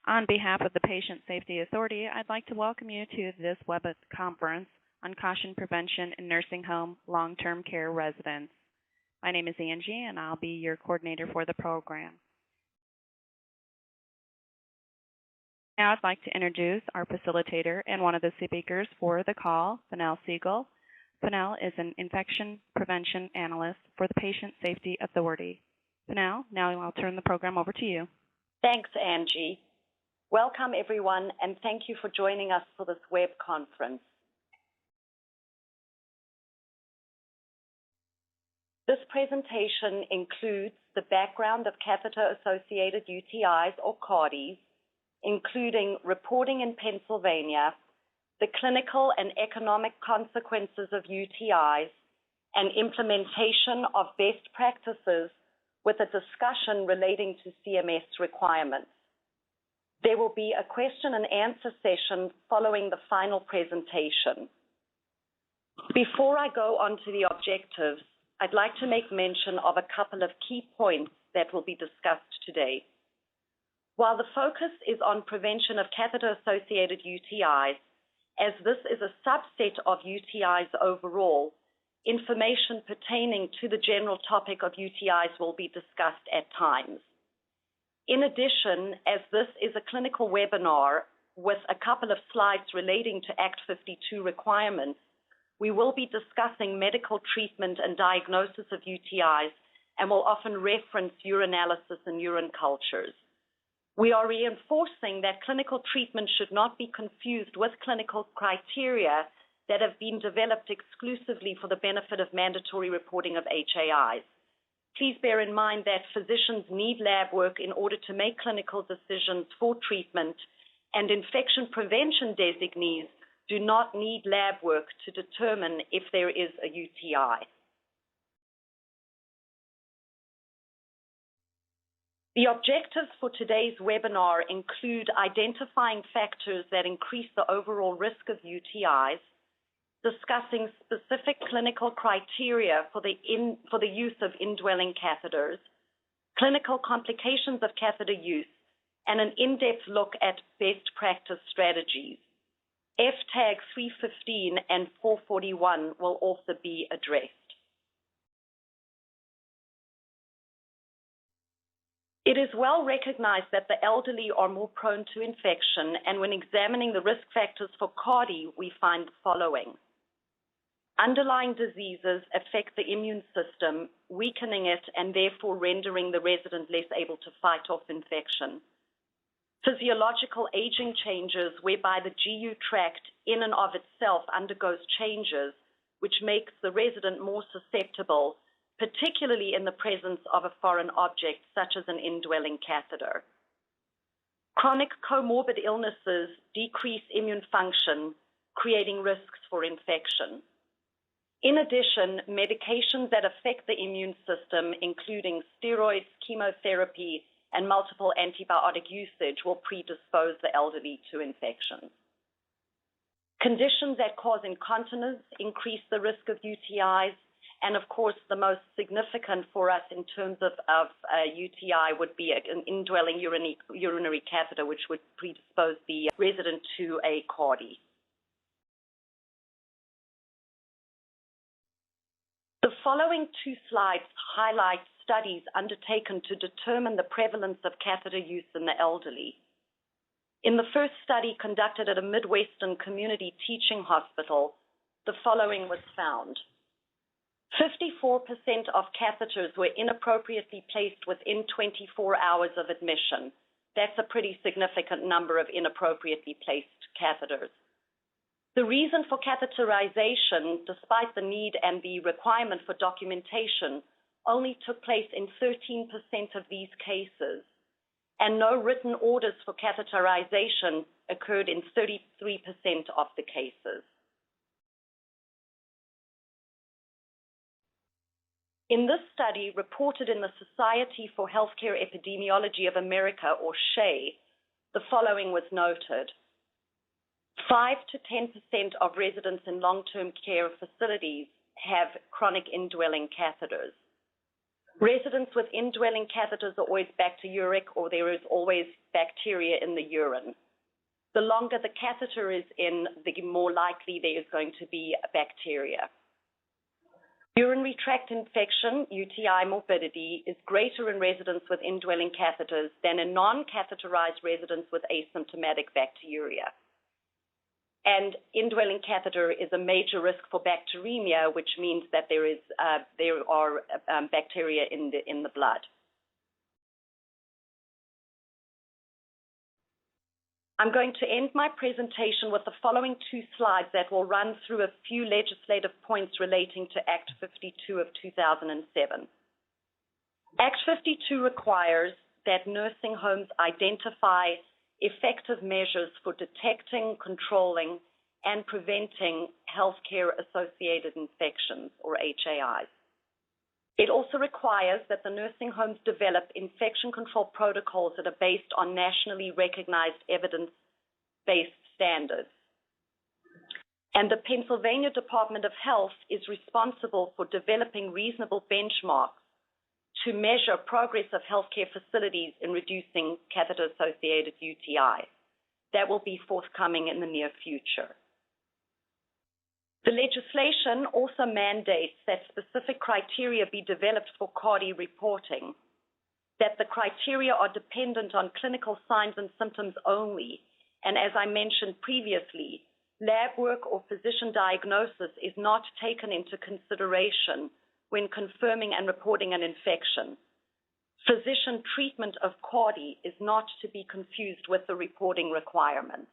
On behalf of the Patient Safety Authority, I'd like to welcome you to this web conference on caution prevention in nursing home long-term care residents. My name is Angie, and I'll be your coordinator for the program. Now I'd like to introduce our facilitator and one of the speakers for the call, Fennell Siegel. Fennell is an infection prevention analyst for the Patient Safety Authority. Fennell, now I'll turn the program over to you. Thanks, Angie. Welcome, everyone, and thank you for joining us for this web conference. This presentation includes the background of catheter-associated UTIs or CAUTIs, including reporting in Pennsylvania, the clinical and economic consequences of UTIs, and implementation of best practices with a discussion relating to CMS requirements. There will be a question and answer session following the final presentation. Before I go on to the objectives, I'd like to make mention of a couple of key points that will be discussed today. While the focus is on prevention of catheter-associated UTIs, as this is a subset of UTIs overall, information pertaining to the general topic of UTIs will be discussed at times. In addition, as this is a clinical webinar with a couple of slides relating to Act 52 requirements, we will be discussing medical treatment and diagnosis of UTIs and will often reference urinalysis and urine cultures. We are reinforcing that clinical treatment should not be confused with clinical criteria that have been developed exclusively for the benefit of mandatory reporting of HAIs. Please bear in mind that physicians need lab work in order to make clinical decisions for treatment, and infection prevention designees do not need lab work to determine if there is a UTI. The objectives for today's webinar include identifying factors that increase the overall risk of UTIs, discussing specific clinical criteria for the use of indwelling catheters, clinical complications of catheter use, and an in-depth look at best practice strategies. FTAG 315 and 441 will also be addressed. It is well recognized that the elderly are more prone to infection, and when examining the risk factors for CAUTI, we find the following. Underlying diseases affect the immune system, weakening it and therefore rendering the resident less able to fight off infection. Physiological aging changes whereby the GU tract in and of itself undergoes changes, which makes the resident more susceptible, particularly in the presence of a foreign object such as an indwelling catheter. Chronic comorbid illnesses decrease immune function, creating risks for infection. In addition, medications that affect the immune system, including steroids, chemotherapy, and multiple antibiotic usage, will predispose the elderly to infections. Conditions that cause incontinence increase the risk of UTIs, and of course, the most significant for us in terms of UTI would be an indwelling urinary catheter, which would predispose the resident to a CAUTI. The following two slides highlight studies undertaken to determine the prevalence of catheter use in the elderly. In the first study conducted at a Midwestern community teaching hospital, the following was found. 54% of catheters were inappropriately placed within 24 hours of admission. That's a pretty significant number of inappropriately placed catheters. The reason for catheterization, despite the need and the requirement for documentation, only took place in 13% of these cases, and no written orders for catheterization occurred in 33% of the cases. In this study, reported in the Society for Healthcare Epidemiology of America, or SHEA, the following was noted. 5 to 10% of residents in long-term care facilities have chronic indwelling catheters. Residents with indwelling catheters are always bacteriuric, or there is always bacteria in the urine. The longer the catheter is in, the more likely there is going to be bacteria. Urinary tract infection, UTI morbidity, is greater in residents with indwelling catheters than in non-catheterized residents with asymptomatic bacteriuria. And indwelling catheter is a major risk for bacteremia, which means that there are bacteria in the blood. I'm going to end my presentation with the following two slides that will run through a few legislative points relating to Act 52 of 2007. Act 52 requires that nursing homes identify effective measures for detecting, controlling, and preventing healthcare-associated infections, or HAIs. It also requires that the nursing homes develop infection control protocols that are based on nationally recognized evidence-based standards. And the Pennsylvania Department of Health is responsible for developing reasonable benchmarks to measure progress of healthcare facilities in reducing catheter-associated UTI. That will be forthcoming in the near future. The legislation also mandates that specific criteria be developed for CAUTI reporting, that the criteria are dependent on clinical signs and symptoms only, and as I mentioned previously, lab work or physician diagnosis is not taken into consideration when confirming and reporting an infection. Physician treatment of CAUTI is not to be confused with the reporting requirements.